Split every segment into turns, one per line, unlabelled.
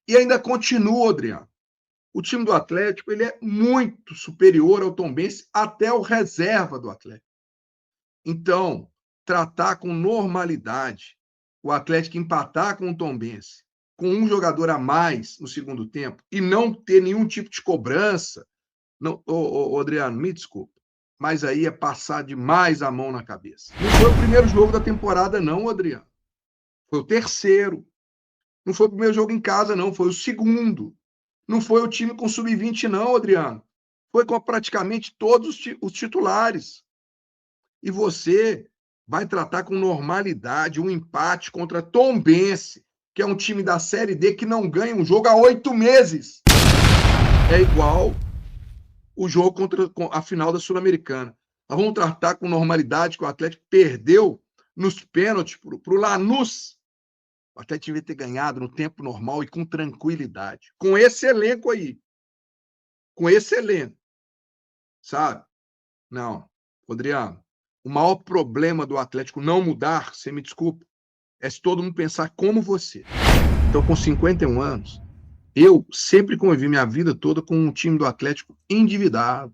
E ainda continua, Adriano. O time do Atlético ele é muito superior ao Tombense, até o reserva do Atlético. Então, tratar com normalidade o Atlético empatar com o Tombense, com um jogador a mais no segundo tempo, e não ter nenhum tipo de cobrança, não, Adriano, me desculpa, mas aí é passar demais a mão na cabeça. Não foi o primeiro jogo da temporada, não, Adriano. Foi o terceiro. Não foi o primeiro jogo em casa, não. Foi o segundo. Não foi o time com sub-20, não, Adriano. Foi com praticamente todos os titulares. E você vai tratar com normalidade um empate contra Tombense, que é um time da Série D que não ganha um jogo há 8 meses. É igual o jogo contra a final da Sul-Americana. Nós vamos tratar com normalidade que o Atlético perdeu nos pênaltis para o Lanús. O Atlético devia ter ganhado no tempo normal e com tranquilidade. Com esse elenco aí. Com esse elenco. Sabe? Não. Adriano, o maior problema do Atlético não mudar, você me desculpa, é se todo mundo pensar como você. Então, com 51 anos, eu sempre convivi minha vida toda com um time do Atlético endividado.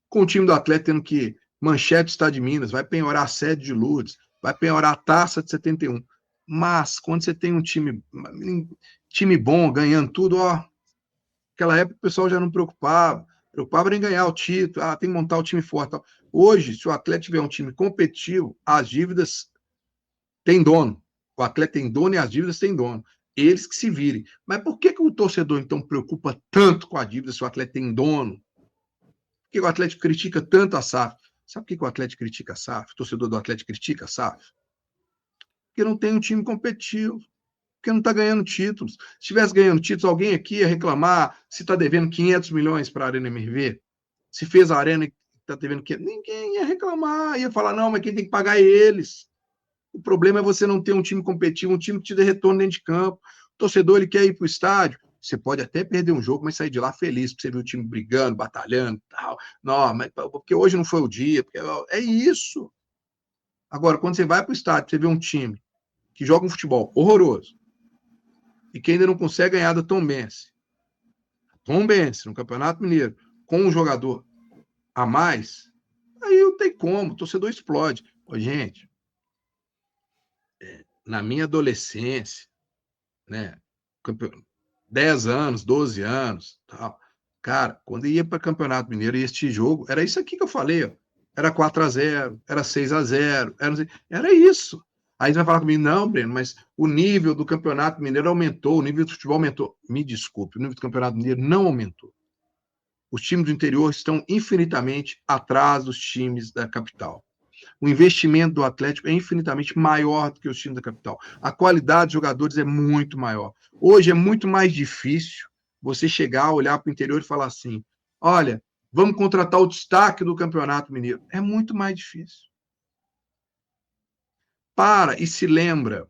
Com o time do Atlético tendo que manchete está de Minas, vai penhorar a sede de Lourdes, vai penhorar a taça de 71. Mas, quando você tem um time bom, ganhando tudo, ó, naquela época o pessoal já não preocupava em ganhar o título, tem que montar o time forte. Tal. Hoje, se o Atlético tiver um time competitivo, as dívidas têm dono. O Atlético tem dono e as dívidas têm dono. Eles que se virem. Mas por que o torcedor, então, preocupa tanto com a dívida se o Atlético tem dono? Por que o Atlético critica tanto a SAF? Sabe por que o Atlético critica a SAF? O torcedor do Atlético critica a SAF? Porque não tem um time competitivo. Porque não está ganhando títulos. Se estivesse ganhando títulos, alguém aqui ia reclamar se está devendo 500 milhões para a Arena MRV? Se fez a Arena e está devendo 500? Ninguém ia reclamar. Ia falar, não, mas quem tem que pagar é eles. O problema é você não ter um time competitivo, um time que te dê retorno dentro de campo. O torcedor ele quer ir para o estádio. Você pode até perder um jogo, mas sair de lá feliz, porque você viu o time brigando, batalhando e tal. Não, mas porque hoje não foi o dia. Porque é isso. Agora, quando você vai para o estádio, você vê um time que joga um futebol horroroso e que ainda não consegue ganhar da Tombense. Tombense, no Campeonato Mineiro, com um jogador a mais, aí não tem como, o torcedor explode. Ô, gente, na minha adolescência, né, 10 anos, 12 anos, tal, cara, quando ia para Campeonato Mineiro e este jogo, era isso aqui que eu falei, ó, era 4-0, era 6-0, era isso. Aí você vai falar comigo, não, Breno, mas o nível do Campeonato Mineiro aumentou, o nível do futebol aumentou. Me desculpe, o nível do Campeonato Mineiro não aumentou. Os times do interior estão infinitamente atrás dos times da capital. O investimento do Atlético é infinitamente maior do que os times da capital. A qualidade dos jogadores é muito maior. Hoje é muito mais difícil você chegar, olhar para o interior e falar assim: olha, vamos contratar o destaque do Campeonato Mineiro. É muito mais difícil. Para e se lembra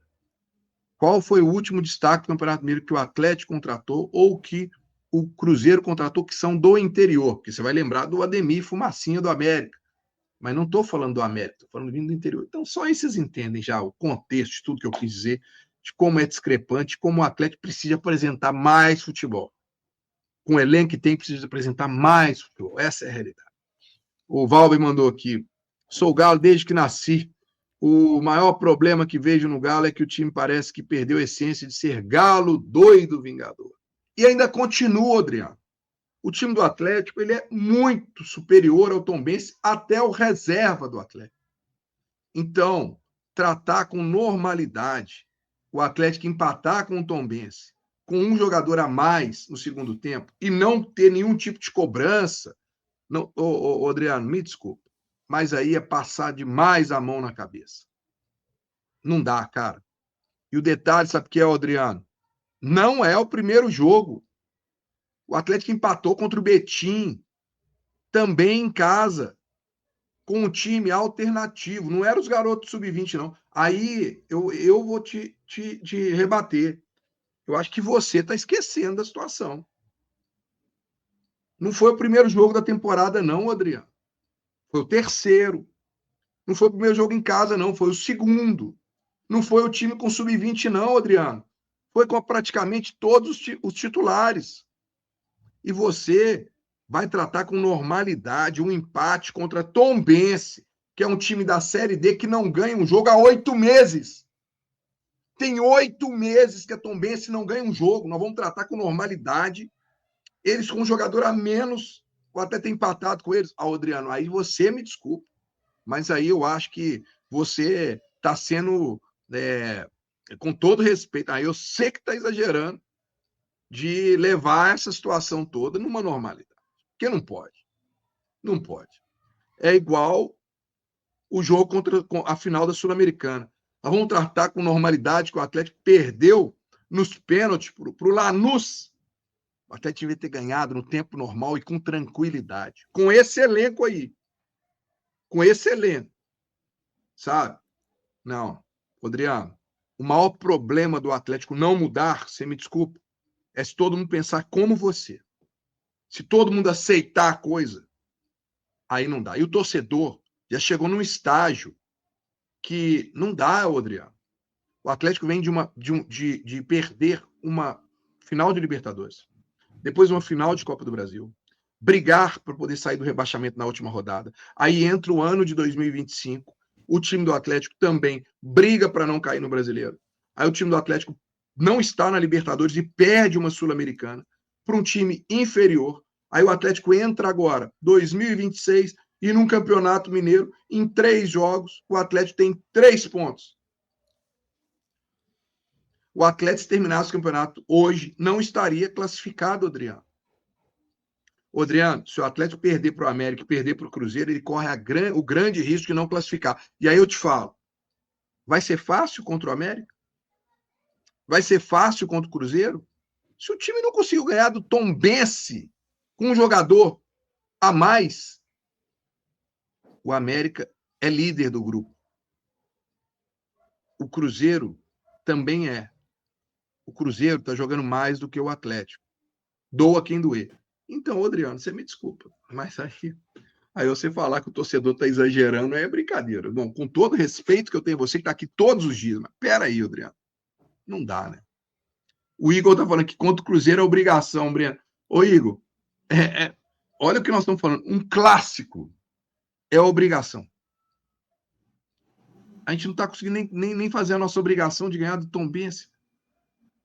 qual foi o último destaque do Campeonato Mineiro que o Atlético contratou ou que o Cruzeiro contratou, que são do interior, porque você vai lembrar do Ademir Fumacinha do América. Mas não estou falando do América, estou falando vindo do interior. Então, só aí vocês entendem já o contexto de tudo que eu quis dizer, de como é discrepante, como o Atlético precisa apresentar mais futebol. Com o elenco que tem, precisa apresentar mais futebol. Essa é a realidade. O Valber mandou aqui. Sou Galo desde que nasci. O maior problema que vejo no Galo é que o time parece que perdeu a essência de ser Galo doido vingador. E ainda continua, Adriano. O time do Atlético ele é muito superior ao Tombense, até o reserva do Atlético. Então, tratar com normalidade o Atlético empatar com o Tombense, com um jogador a mais no segundo tempo, e não ter nenhum tipo de cobrança, não, Adriano, me desculpa, mas aí é passar demais a mão na cabeça. Não dá, cara. E o detalhe, sabe o que é, Adriano? Não é o primeiro jogo. O Atlético empatou contra o Betim, também em casa, com um time alternativo. Não era os garotos sub-20, não. Aí eu vou te rebater. Eu acho que você está esquecendo da situação. Não foi o primeiro jogo da temporada, não, Adriano. Foi o terceiro. Não foi o primeiro jogo em casa, não. Foi o segundo. Não foi o time com sub-20, não, Adriano. foi com praticamente todos os titulares. E você vai tratar com normalidade um empate contra Tombense, que é um time da Série D que não ganha um jogo há 8 meses. Tem 8 meses que a Tombense não ganha um jogo. Nós vamos tratar com normalidade. Eles com um jogador a menos, ou até ter empatado com eles. Adriano, aí você me desculpa, mas aí eu acho que você está sendo, com todo respeito, aí eu sei que está exagerando, de levar essa situação toda numa normalidade. Porque não pode. Não pode. É igual o jogo contra a final da Sul-Americana. Nós vamos tratar com normalidade que o Atlético perdeu nos pênaltis para o Lanús. O Atlético devia ter ganhado no tempo normal e com tranquilidade. Com esse elenco aí. Com esse elenco. Sabe? Não. Adriano, o maior problema do Atlético não mudar, você me desculpa, é se todo mundo pensar como você. Se todo mundo aceitar a coisa, aí não dá. E o torcedor já chegou num estágio que não dá, Adriano. O Atlético vem de perder uma final de Libertadores, depois uma final de Copa do Brasil, brigar para poder sair do rebaixamento na última rodada. Aí entra o ano de 2025, o time do Atlético também briga para não cair no Brasileiro. Aí o time do Atlético não está na Libertadores e perde uma Sul-Americana para um time inferior. Aí o Atlético entra agora, 2026, e num Campeonato Mineiro, em 3 jogos, o Atlético tem 3 pontos. O Atlético, se terminasse o campeonato hoje, não estaria classificado, Adriano. Adriano, se o Atlético perder para o América e perder para o Cruzeiro, ele corre o grande risco de não classificar. E aí eu te falo, vai ser fácil contra o América? Vai ser fácil contra o Cruzeiro? Se o time não conseguiu ganhar do Tombense com um jogador a mais, o América é líder do grupo. O Cruzeiro também é. O Cruzeiro está jogando mais do que o Atlético. Doa quem doer. Então, Adriano, você me desculpa, mas aí você falar que o torcedor está exagerando é brincadeira. Bom, com todo o respeito que eu tenho a você, que está aqui todos os dias, mas peraí, Adriano. Não dá, né? O Igor está falando que contra o Cruzeiro é obrigação, Breno. Ô, Igor, olha o que nós estamos falando. Um clássico é obrigação. A gente não está conseguindo nem fazer a nossa obrigação de ganhar do Tombense.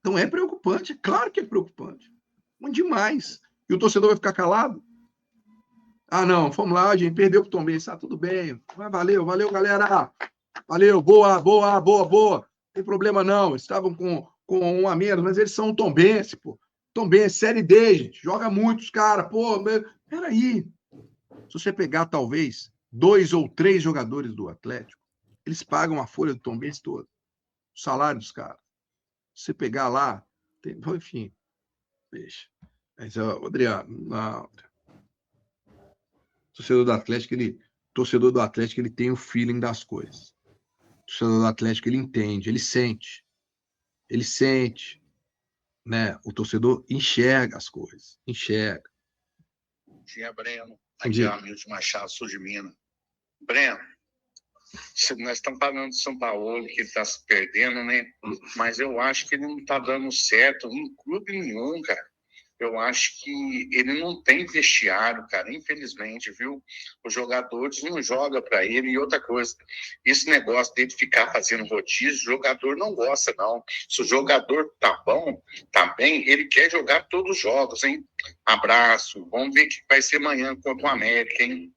Então é preocupante, é claro que é preocupante. Muito demais. E o torcedor vai ficar calado? Ah, não, fomos lá, a gente perdeu pro Tombense. Ah, tudo bem. Valeu, galera. Valeu, boa. Não tem problema não. Estavam com um a menos, mas eles são o Tombense, pô. Tombense, Série D, gente. Joga muito os caras, pô. Peraí. Se você pegar, talvez, 2 ou 3 jogadores do Atlético, eles pagam a folha do Tombense toda. O salário dos caras. Se você pegar lá, enfim, deixa. Mas, Adriano, não. Torcedor do Atlético, ele tem o feeling das coisas. O torcedor do Atlético, ele entende, ele sente. Ele sente, né? O torcedor enxerga as coisas, enxerga.
Bom dia, Breno. Aqui é o Hamilton Machado, sul de Minas. Breno, nós estamos falando de São Paulo, que está se perdendo, né? Mas eu acho que ele não está dando certo em clube nenhum, cara. Eu acho que ele não tem vestiário, cara, infelizmente, viu? Os jogadores não jogam para ele. E outra coisa, esse negócio dele ficar fazendo rodízio, o jogador não gosta, não. Se o jogador tá bom, tá bem, ele quer jogar todos os jogos, hein? Abraço. Vamos ver o que vai ser amanhã contra o América, hein?